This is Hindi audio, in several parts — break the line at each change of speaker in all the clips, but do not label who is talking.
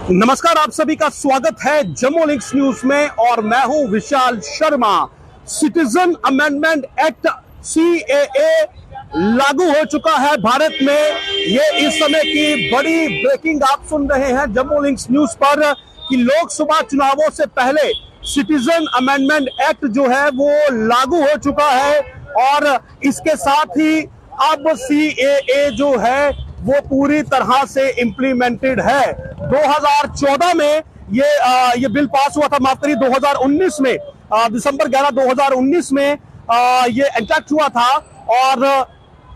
नमस्कार, आप सभी का स्वागत है जम्मू लिंक्स न्यूज में और मैं हूं Vishal Sharma. Citizen amendment act CAA लागू हो चुका है भारत में। ये इस समय की बड़ी ब्रेकिंग आप सुन रहे हैं जम्मू लिंक्स न्यूज पर कि लोकसभा चुनावों से पहले सिटीजन अमेंडमेंट एक्ट जो है वो लागू हो चुका है और इसके साथ ही अब सीएए जो है वो पूरी तरह से इम्प्लीमेंटेड है। 2014 में ये बिल पास हुआ था, माफ करिए 2019 में, दिसंबर 11 2019 में ये एंटैक्ट हुआ था और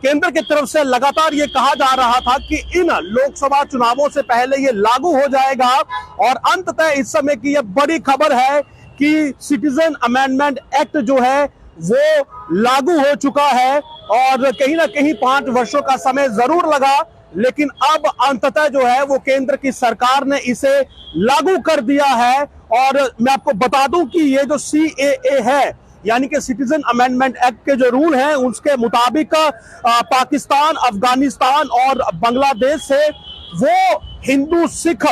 केंद्र की तरफ से लगातार ये कहा जा रहा था कि इन लोकसभा चुनावों से पहले ये लागू हो जाएगा और अंततः इस समय की ये बड़ी खबर है कि सिटीजन अमेंडमेंट एक्ट जो है वो लागू हो चुका है और कहीं ना कहीं 5 वर्षों का समय जरूर लगा, लेकिन अब अंततः जो है वो केंद्र की सरकार ने इसे लागू कर दिया है। और मैं आपको बता दूं कि ये जो सीएए है यानी कि सिटीजन अमेंडमेंट एक्ट के जो रूल हैं उसके मुताबिक पाकिस्तान, अफगानिस्तान और बांग्लादेश से वो हिंदू सिख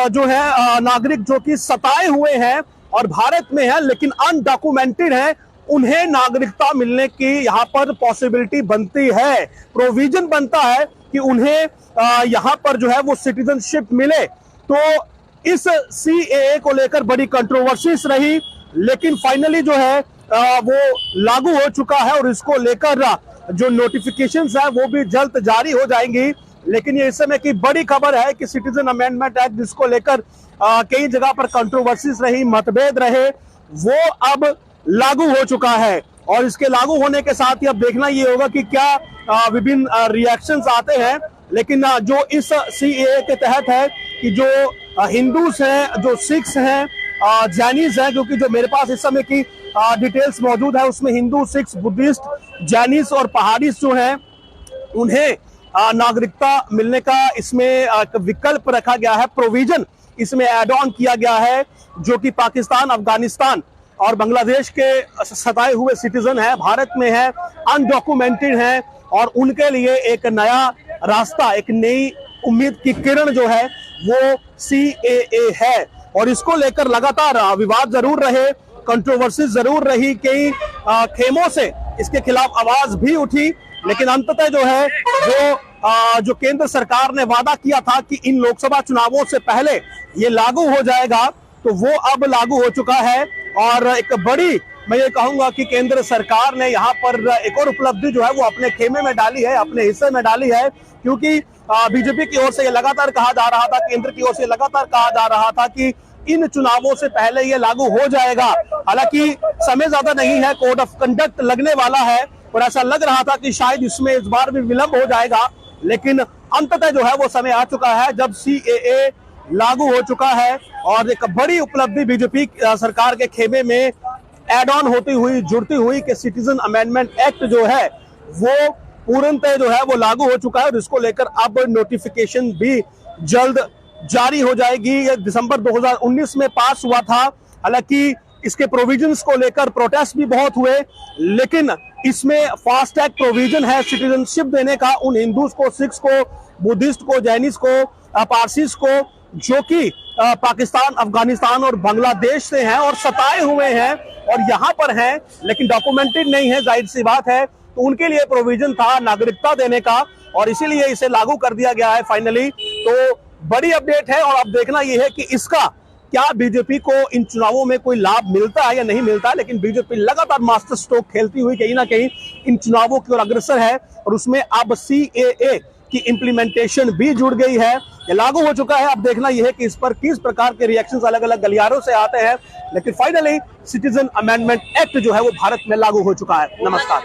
जो है नागरिक जो कि सताए हुए हैं और भारत में है लेकिन अनडॉक्यूमेंटेड है, उन्हें नागरिकता मिलने की यहाँ पर पॉसिबिलिटी बनती है, प्रोविजन बनता है कि उन्हें यहाँ पर जो है वो सिटीजनशिप मिले। तो इस सीएए को लेकर बड़ी कंट्रोवर्सीज रही, लेकिन फाइनली जो है वो लागू हो चुका है और इसको लेकर जो नोटिफिकेशंस है वो भी जल्द जारी हो जाएंगी। लेकिन ये इस समय की बड़ी खबर है कि सिटीजन अमेंडमेंट एक्ट जिसको लेकर कई जगह पर कंट्रोवर्सीज रही, मतभेद रहे, वो अब लागू हो चुका है और इसके लागू होने के साथ ही अब देखना ये होगा कि क्या विभिन्न रिएक्शंस आते हैं। लेकिन जो इस सीएए के तहत है कि जो हिंदूस हैं, जो सिख्स हैं, जैनीज हैं, क्योंकि जो मेरे पास इस समय की डिटेल्स मौजूद है उसमें हिंदू, सिख्स, बुद्धिस्ट, जैनीस और पहाड़ीस जो हैं उन्हें नागरिकता मिलने का इसमें विकल्प रखा गया है, प्रोविजन इसमें एड ऑन किया गया है, जो कि पाकिस्तान, अफगानिस्तान और बांग्लादेश के सताए हुए सिटीजन है, भारत में है, अनडॉक्यूमेंटेड है और उनके लिए एक नया रास्ता, एक नई उम्मीद की किरण जो है वो सीएए है। और इसको लेकर लगातार विवाद जरूर रहे, कंट्रोवर्सी जरूर रही, कई खेमों से इसके खिलाफ आवाज भी उठी, लेकिन अंततः जो है वो जो केंद्र सरकार ने वादा किया था कि इन लोकसभा चुनावों से पहले ये लागू हो जाएगा, तो वो अब लागू हो चुका है। और एक बड़ी मैं ये कहूंगा कि केंद्र सरकार ने यहाँ पर एक और उपलब्धि जो है वो अपने खेमे में डाली है, अपने हिस्से में डाली है, क्योंकि बीजेपी की ओर से ये लगातार कहा जा रहा था, केंद्र की ओर से लगातार कहा जा रहा था कि इन चुनावों से पहले ये लागू हो जाएगा। हालांकि समय ज्यादा नहीं है, कोड ऑफ कंडक्ट लगने वाला है और ऐसा लग रहा था कि शायद इसमें इस बार भी विलंब हो जाएगा, लेकिन अंततः जो है वो समय आ चुका है जब सीएए लागू हो चुका है और एक बड़ी उपलब्धि बीजेपी सरकार के खेमे में एड ऑन होती हुई, जुड़ती हुई कि सिटीजन अमेंडमेंट एक्ट जो है वो पूर्णतः जो है वो लागू हो चुका है और इसको लेकर अब नोटिफिकेशन भी जल्द जारी हो जाएगी। ये दिसंबर 2019 में पास हुआ था, हालांकि इसके प्रोविजंस को लेकर प्रोटेस्ट भी बहुत हुए, लेकिन इसमें फास्ट ट्रैक प्रोविजन है सिटीजनशिप देने का उन हिंदूज को, सिख्स को, बुद्धिस्ट को, जैनिस को, पारसीस को, जो कि पाकिस्तान, अफगानिस्तान और बांग्लादेश से हैं और सताए हुए हैं और यहाँ पर हैं लेकिन डॉक्यूमेंटेड नहीं है, जाहिर सी बात है, तो उनके लिए प्रोविजन था नागरिकता देने का और इसीलिए इसे लागू कर दिया गया है फाइनली। तो बड़ी अपडेट है और अब देखना यह है कि इसका क्या बीजेपी को इन चुनावों में कोई लाभ मिलता है या नहीं मिलता है, लेकिन बीजेपी लगातार मास्टर स्ट्रोक खेलती हुई कहीं ना कहीं इन चुनावों की ओर अग्रसर है और उसमें अब सीएए की इंप्लीमेंटेशन भी जुड़ गई है, ये लागू हो चुका है। अब देखना यह है कि इस पर किस प्रकार के रिएक्शंस अलग अलग गलियारों से आते हैं, लेकिन फाइनली सिटीजन अमेंडमेंट एक्ट जो है वो भारत में लागू हो चुका है। नमस्कार।